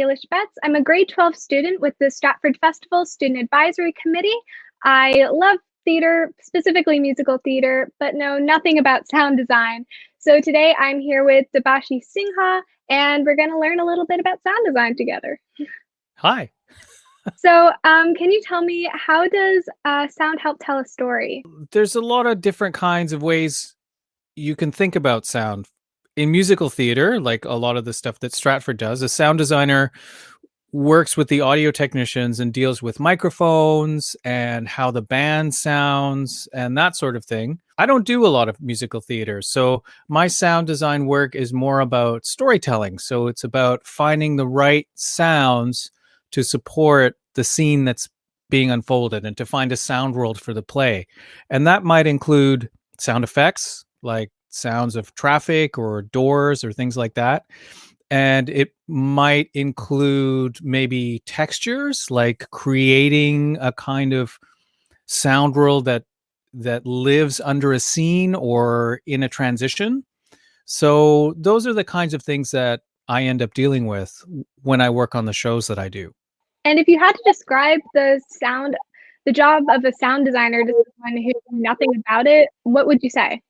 Eilish Betts. I'm a grade 12 student with the Stratford Festival Student Advisory Committee. I love theater, specifically musical theater, but know nothing about sound design. So today I'm here with Debashis Sinha, and we're going to learn a little bit about sound design together. Hi. So, can you tell me, how does sound help tell a story? There's a lot of different kinds of ways you can think about sound. In musical theater, like a lot of the stuff that Stratford does, a sound designer works with the audio technicians and deals with microphones and how the band sounds and that sort of thing. I don't do a lot of musical theater, so my sound design work is more about storytelling. So it's about finding the right sounds to support the scene that's being unfolded and to find a sound world for the play. And that might include sound effects, like sounds of traffic or doors or things like that. And it might include maybe textures, like creating a kind of sound world that lives under a scene or in a transition. So those are the kinds of things that I end up dealing with when I work on the shows that I do. And if you had to describe the job of a sound designer to someone who knew nothing about it, what would you say?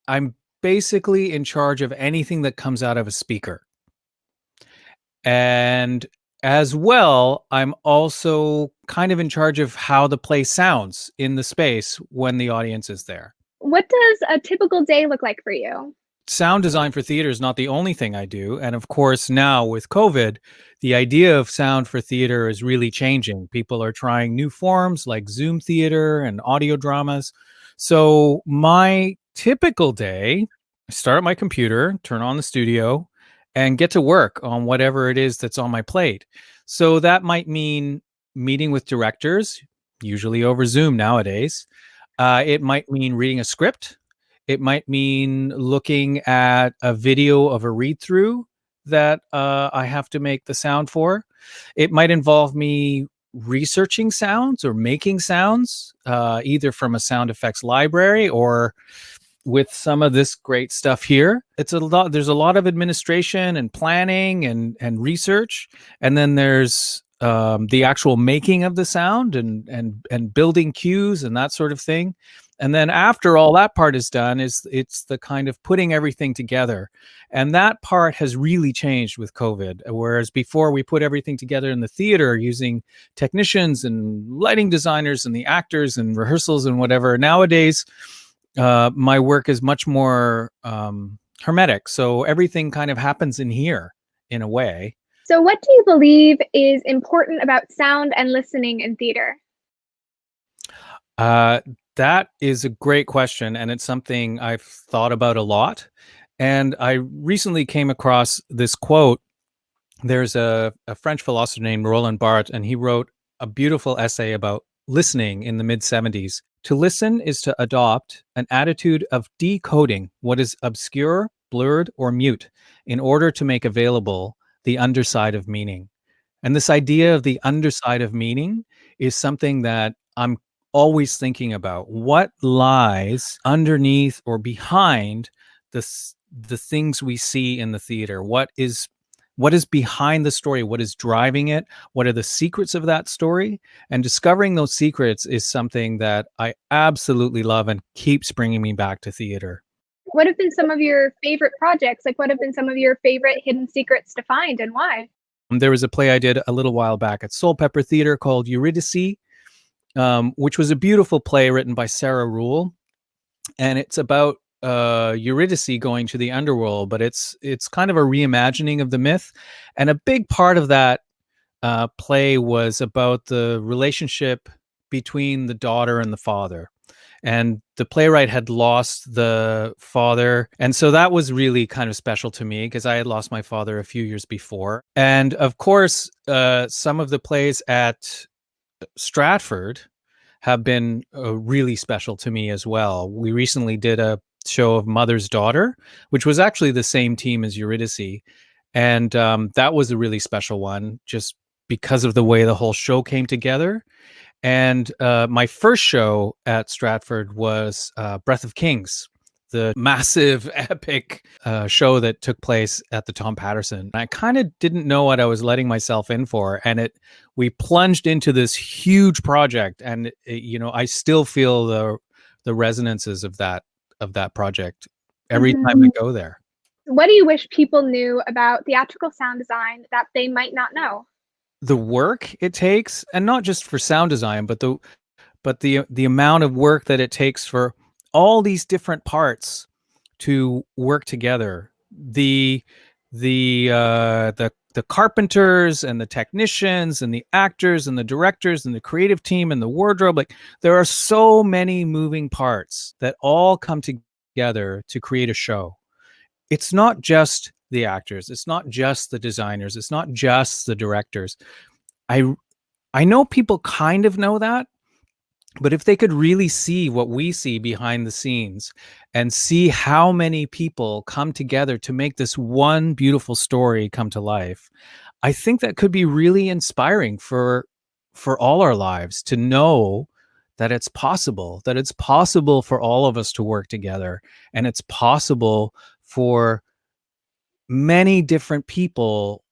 I'm basically in charge of anything that comes out of a speaker. And as well, I'm also kind of in charge of how the play sounds in the space when the audience is there. What does a typical day look like for you? Sound design for theater is not the only thing I do. And of course, now with COVID, the idea of sound for theater is really changing. People are trying new forms like Zoom theater and audio dramas. So my typical day, I start at my computer, turn on the studio, and get to work on whatever it is that's on my plate. So that might mean meeting with directors, usually over Zoom nowadays. It might mean reading a script. It might mean looking at a video of a read through that I have to make the sound for. It might involve me researching sounds or making sounds, either from a sound effects library or with some of this great stuff here. It's a lot. There's a lot of administration and planning and research, and then there's the actual making of the sound and building cues and that sort of thing. And then after all that part is done, it's the kind of putting everything together. And that part has really changed with COVID. Whereas before we put everything together in the theater using technicians and lighting designers and the actors and rehearsals and whatever. Nowadays, my work is much more hermetic. So everything kind of happens in here in a way. So, what do you believe is important about sound and listening in theater? That is a great question, and it's something I've thought about a lot. And I recently came across this quote. There's a French philosopher named Roland Barthes, and he wrote a beautiful essay about listening in the mid-70s. To listen is to adopt an attitude of decoding what is obscure, blurred, or mute in order to make available the underside of meaning. And this idea of the underside of meaning is something that I'm always thinking about. What lies underneath or behind the things we see in the theater? What is behind the story? What is driving it? What are the secrets of that story? And discovering those secrets is something that I absolutely love and keeps bringing me back to theater. What have been some of your favorite projects? Like, what have been some of your favorite hidden secrets to find, and why? There was a play I did a little while back at Soulpepper Theater called Eurydice, which was a beautiful play written by Sarah Rule. And it's about Eurydice going to the underworld, but it's kind of a reimagining of the myth. And a big part of that play was about the relationship between the daughter and the father. And the playwright had lost the father. And so that was really kind of special to me because I had lost my father a few years before. And of course, some of the plays at Stratford have been really special to me as well. We recently did a show of Mother's Daughter, which was actually the same team as Eurydice. And that was a really special one just because of the way the whole show came together. And my first show at Stratford was Breath of Kings, the massive epic show that took place at the Tom Patterson. I kind of didn't know what I was letting myself in for, and we plunged into this huge project, and I still feel the resonances of that project every time I go there. What do you wish people knew about theatrical sound design that they might not know? The work it takes, and not just for sound design, but the amount of work that it takes for all these different parts to work together. The carpenters and the technicians and the actors and the directors and the creative team and the wardrobe, like there are so many moving parts that all come together to create a show. It's not just the actors, it's not just the designers, it's not just the directors. I know people kind of know that, but if they could really see what we see behind the scenes and see how many people come together to make this one beautiful story come to life, I think that could be really inspiring for all our lives, to know that it's possible for all of us to work together, and it's possible for many different people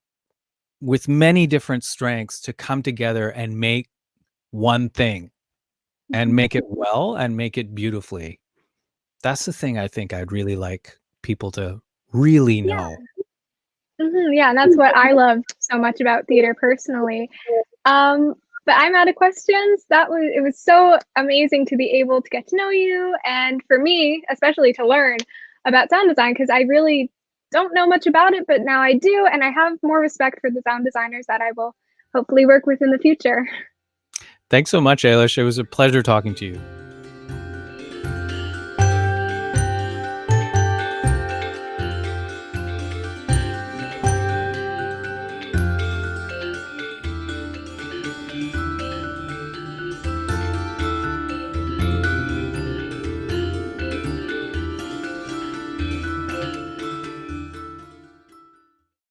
with many different strengths to come together and make one thing, and make it well and make it beautifully. That's the thing I think I'd really like people to really Yeah. know. Yeah, and that's what I love so much about theater personally. But I'm out of questions. It was so amazing to be able to get to know you, and for me, especially to learn about sound design, because I really don't know much about it, but now I do, and I have more respect for the sound designers that I will hopefully work with in the future. Thanks so much, Ailish. It was a pleasure talking to you.